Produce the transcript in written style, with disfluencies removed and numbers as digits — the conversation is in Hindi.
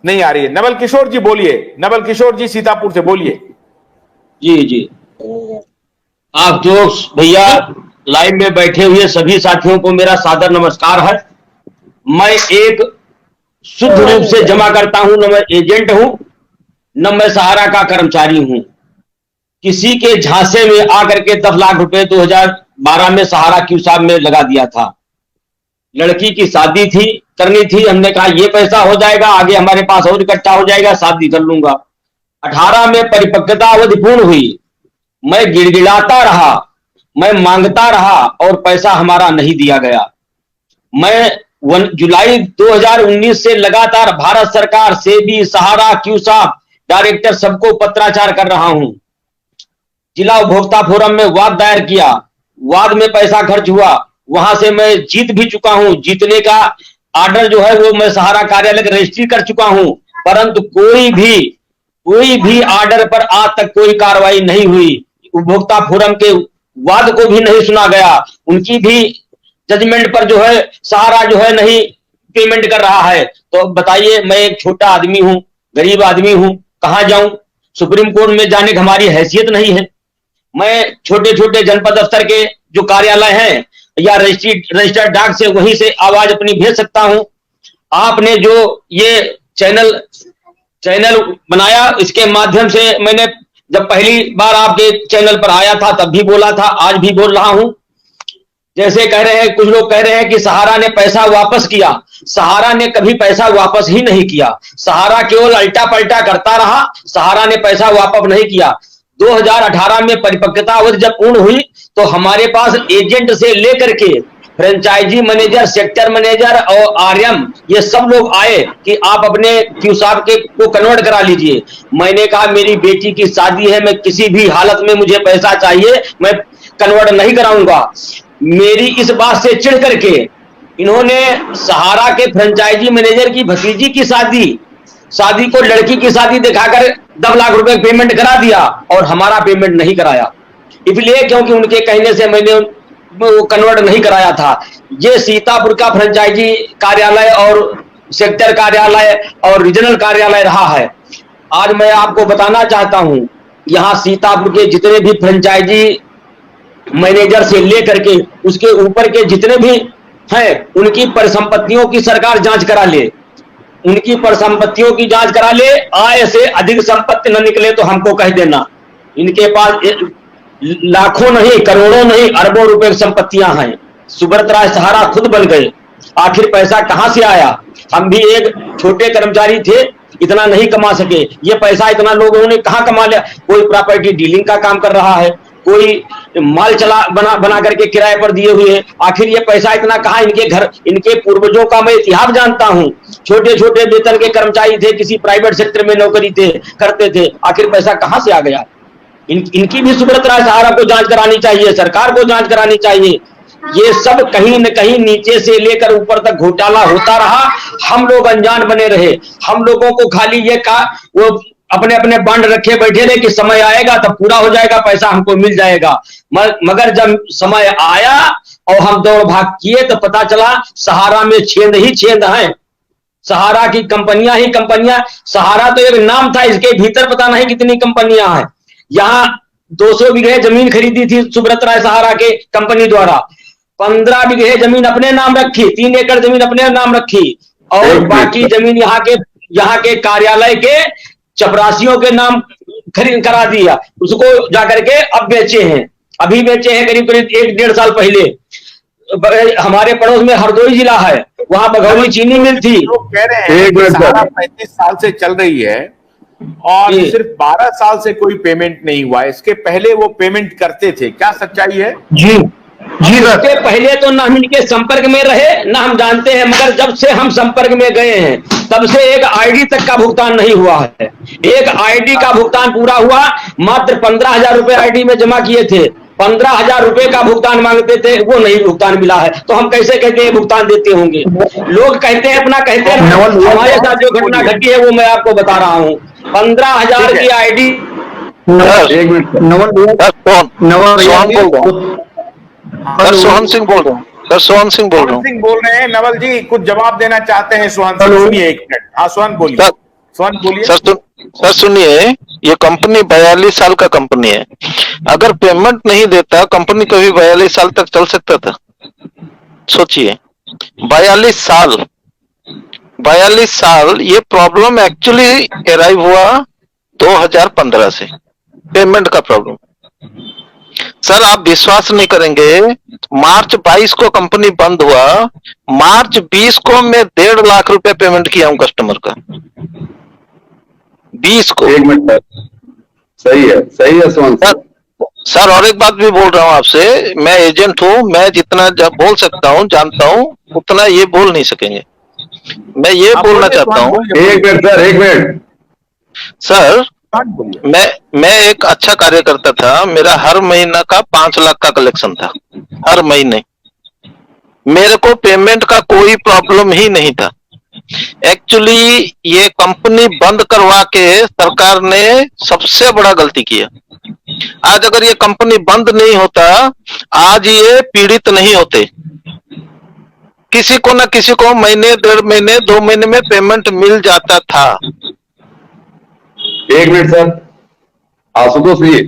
नहीं आ रही है। नवल किशोर जी बोलिए, नवल किशोर जी सीतापुर से बोलिए। जी जी। आप जो भैया लाइव में बैठे हुए सभी साथियों को मेरा सादर नमस्कार है। मैं एक शुद्ध रूप से जमा करता हूं, न मैं एजेंट हूं न मैं सहारा का कर्मचारी हूं। किसी के झांसे में आकर के 10 लाख रुपए 2012 में सहारा क्यूसाब में लगा दिया था। लड़की की शादी थी, करनी थी। हमने कहा ये पैसा हो जाएगा, आगे हमारे पास और इकट्ठा हो जाएगा, शादी कर लूंगा। 18 में परिपक्वता अवधि पूर्ण हुई। मैं गिड़गिड़ाता रहा, मैं मांगता रहा और पैसा हमारा नहीं दिया गया। मैं जुलाई 2019 से लगातार भारत सरकार, सेबी, सहारा, क्यूसाब डायरेक्टर सबको पत्राचार कर रहा हूं। जिला उपभोक्ता फोरम में वाद दायर किया, वाद में पैसा खर्च हुआ, वहां से मैं जीत भी चुका हूं। जीतने का ऑर्डर जो है वो मैं सहारा कार्यालय का रजिस्ट्री कर चुका हूं, परंतु कोई भी ऑर्डर पर आज तक कोई कार्रवाई नहीं हुई। उपभोक्ता फोरम के वाद को भी नहीं सुना गया, उनकी भी जजमेंट पर जो है सहारा जो है नहीं पेमेंट कर रहा है। तो बताइए, मैं एक छोटा आदमी हूं, गरीब आदमी हूं, कहां जाऊं? सुप्रीम कोर्ट में जाने की हमारी हैसियत नहीं है। मैं छोटे छोटे जनपद स्तर के जो कार्यालय हैं या रजिस्टर्ड डाक से वहीं से आवाज अपनी भेज सकता हूं। आपने जो ये चैनल बनाया, इसके माध्यम से मैंने जब पहली बार आपके चैनल पर आया था तब भी बोला था, आज भी बोल रहा हूं। जैसे कह रहे हैं, कुछ लोग कह रहे हैं कि सहारा ने पैसा वापस किया। सहारा ने कभी पैसा वापस ही नहीं किया। सहारा केवल अल्टा पलटा करता रहा, सहारा ने पैसा वापस नहीं किया। 2018 में परिपक्वता अवधि जब पूर्ण हुई तो हमारे पास एजेंट से लेकर के फ्रेंचाइजी मैनेजर, सेक्टर मैनेजर और आरएम ये सब लोग आए कि आप अपने क्यूसाब के को कन्वर्ट करा लीजिए। मैंने कहा मेरी बेटी की शादी है, मैं किसी भी हालत में मुझे पैसा चाहिए, मैं कन्वर्ट नहीं कराऊंगा। मेरी इस बात से चिढ़ करके इन्होंने सहारा के फ्रेंचाइजी मैनेजर की भतीजी की शादी को लड़की की शादी दिखाकर 10 लाख रुपए पेमेंट करा दिया और हमारा पेमेंट नहीं कराया, इसलिए क्योंकि उनके कहने से मैंने वो कन्वर्ट नहीं कराया था। ये सीतापुर का फ्रेंचाइजी कार्यालय और सेक्टर कार्यालय और रीजनल कार्यालय रहा है। आज मैं आपको बताना चाहता हूं, यहां सीतापुर के जितने भी फ्रेंचाइजी मैनेजर से लेकर के उसके ऊपर के जितने भी हैं, उनकी परिसंपत्तियों की सरकार जांच करा ले, उनकी परिसंपत्तियों की जांच करा ले। आय से अधिक संपत्ति न निकले तो हमको कह देना। इनके पास लाखों नहीं, करोड़ों नहीं, अरबों रुपए की संपत्तियां हैं। सुब्रत राय सहारा खुद बन गए, आखिर पैसा कहां से आया? हम भी एक छोटे कर्मचारी थे, इतना नहीं कमा सके। ये पैसा इतना लोगों ने कहां कमा लिया? कोई प्रॉपर्टी डीलिंग का काम कर रहा है, कोई माल बना करके किराए पर दिए हुए हैं। आखिर ये पैसा इतना कहां? इनके पूर्वजों का मैं इतिहास जानता हूं। छोटे छोटे वेतन के कर्मचारी थे, किसी प्राइवेट सेक्टर में नौकरी करते थे, आखिर पैसा कहां से आ गया? इनकी भी सुब्रत राय सहारा को जांच करानी चाहिए, सरकार को जांच करानी चाहिए। ये सब कहीं न कहीं नीचे से लेकर ऊपर तक घोटाला होता रहा, हम लोग अनजान बने रहे। हम लोगों को खाली ये वो अपने अपने बांड रखे बैठे रहे कि समय आएगा तब पूरा हो जाएगा, पैसा हमको मिल जाएगा। मगर जब समय आया और हम दौड़ भाग किए तो पता चला सहारा में छेद ही छेद है। सहारा की कंपनियां ही कंपनियां। सहारा तो एक नाम था, इसके भीतर पता नहीं कितनी कंपनियां हैं। यहाँ 200 बीघे जमीन खरीदी थी सुब्रत राय सहारा के कंपनी द्वारा, 15 बीघे जमीन अपने नाम रखी, 3 एकड़ जमीन अपने नाम रखी और बाकी जमीन यहाँ के कार्यालय के चपरासियों के नाम खरीद करा दिया। उसको जाकर के अब बेचे हैं, अभी बेचे हैं करीब करीब 1-1.5 साल पहले। हमारे पड़ोस में हरदोई जिला है, वहां बघौली चीनी मिल थी। लोग कह रहे हैं कि सहारा 35 साल से चल रही है और सिर्फ 12 साल से कोई पेमेंट नहीं हुआ। इसके पहले वो पेमेंट करते थे, क्या सच्चाई है? जी इसके पहले तो ना हम इनके संपर्क में रहे ना हम जानते हैं, मगर जब से हम संपर्क में गए हैं तब से एक आईडी तक का भुगतान नहीं हुआ है। एक आईडी का भुगतान पूरा हुआ, मात्र 15,000 रुपए आईडी में जमा किए थे, 15,000 रुपए का भुगतान मांगते थे, वो नहीं भुगतान मिला है। तो हम कैसे कहते हैं भुगतान देते होंगे? लोग कहते हैं अपना, कहते हैं हमारे साथ जो घटना घटी है वो मैं आपको बता रहा हूँ। 15,000 की आईडी। सोहन सिंह बोल रहा हूँ सर, सोहन सिंह बोल रहा हूँ। बोल रहे हैं। नवल जी कुछ जवाब देना चाहते हैं? सोहन सिंह सुनिए एक मिनट। हाँ सोहन बोलिए। सोहन बोलिए। सर सुनिए, ये कंपनी 42 साल का कंपनी है। अगर पेमेंट नहीं देता कंपनी कभी 42 साल तक चल सकता था? सोचिए, 42 साल, 42 साल। ये प्रॉब्लम एक्चुअली अराइव हुआ 2015 से, पेमेंट का प्रॉब्लम। सर आप विश्वास नहीं करेंगे, मार्च 22 को कंपनी बंद हुआ, मार्च 20 को मैं 1.5 लाख रुपए पेमेंट किया हूं कस्टमर का, 20 को। 1 मिनट सर, सही है सोहन सर। सर और एक बात भी बोल रहा हूं आपसे, मैं एजेंट हूं, मैं जितना बोल सकता हूं, जानता हूं, उतना ये बोल नहीं सकेंगे। मैं ये आप बोलना बोलिए, चाहता सोहन हूं। बोलिए। 1 minute sir, 1 minute. Sir Sohan बोलिए। मैं एक अच्छा कार्य करता था, मेरा हर महीना का 5 लाख का कलेक्शन था, हर महीने। मेरे को पेमेंट का कोई प्रॉब्लम ही नहीं था। एक्चुअली ये कंपनी बंद करवा के सरकार ने सबसे बड़ा गलती किया। आज अगर ये कंपनी बंद नहीं होता, आज ये पीड़ित नहीं होते। किसी को ना किसी को महीने, 1.5 महीने, 2 महीने में पेमेंट मिल जाता था। 1 मिनट सर, आशुतोष जी,